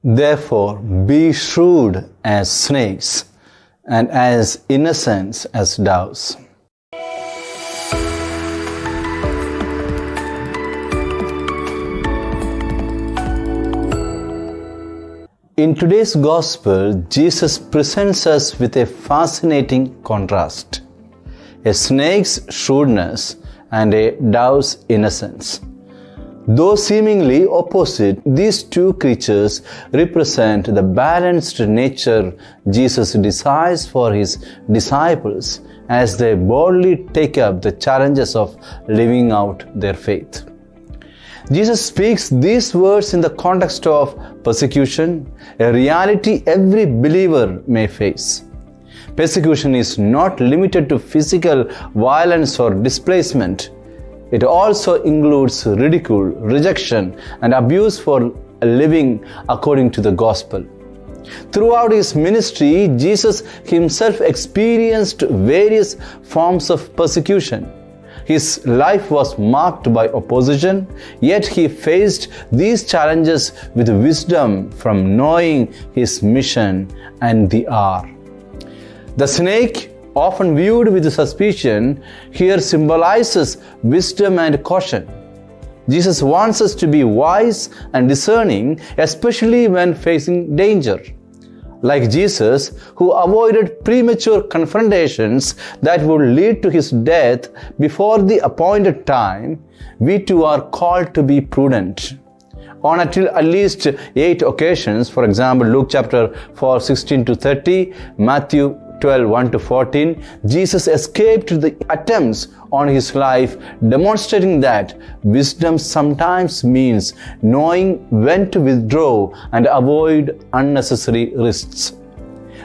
Therefore, be shrewd as snakes and as innocent as doves. In today's Gospel, Jesus presents us with a fascinating contrast: a snake's shrewdness and a dove's innocence. Though seemingly opposite, these two creatures represent the balanced nature Jesus desires for his disciples as they boldly take up the challenges of living out their faith. Jesus speaks these words in the context of persecution, a reality every believer may face. Persecution is not limited to physical violence or displacement. It also includes ridicule, rejection, and abuse for living according to the gospel. Throughout his ministry, Jesus himself experienced various forms of persecution. His life was marked by opposition, yet he faced these challenges with wisdom from knowing his mission and the hour. The snake, often viewed with suspicion, here symbolizes wisdom and caution. Jesus wants us to be wise and discerning, especially when facing danger. Like Jesus, who avoided premature confrontations that would lead to his death before the appointed time, we too are called to be prudent. On at least 8 occasions, for example, Luke chapter 4, 16 to 30, Matthew 12, 1 to 14, Jesus escaped the attempts on his life, demonstrating that wisdom sometimes means knowing when to withdraw and avoid unnecessary risks.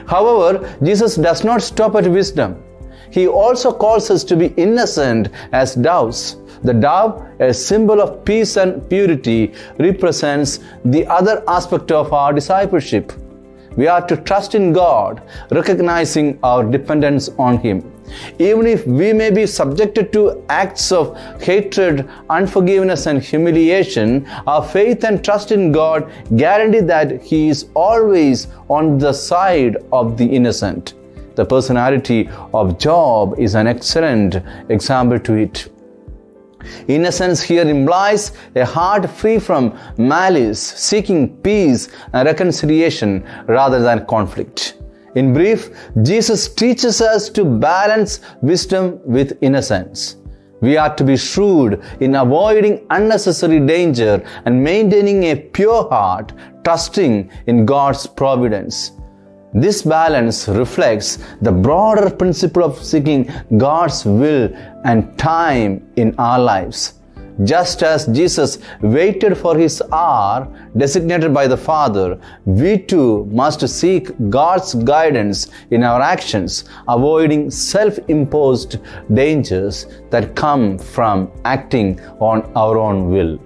However, Jesus does not stop at wisdom. He also calls us to be innocent as doves. The dove, a symbol of peace and purity, represents the other aspect of our discipleship. We are to trust in God, recognizing our dependence on Him. Even if we may be subjected to acts of hatred, unforgiveness, and humiliation, our faith and trust in God guarantee that He is always on the side of the innocent. The personality of Job is an excellent example to it. Innocence here implies a heart free from malice, seeking peace and reconciliation rather than conflict. In brief, Jesus teaches us to balance wisdom with innocence. We are to be shrewd in avoiding unnecessary danger and maintaining a pure heart, trusting in God's providence. This balance reflects the broader principle of seeking God's will and time in our lives. Just as Jesus waited for his hour designated by the Father, we too must seek God's guidance in our actions, avoiding self-imposed dangers that come from acting on our own will.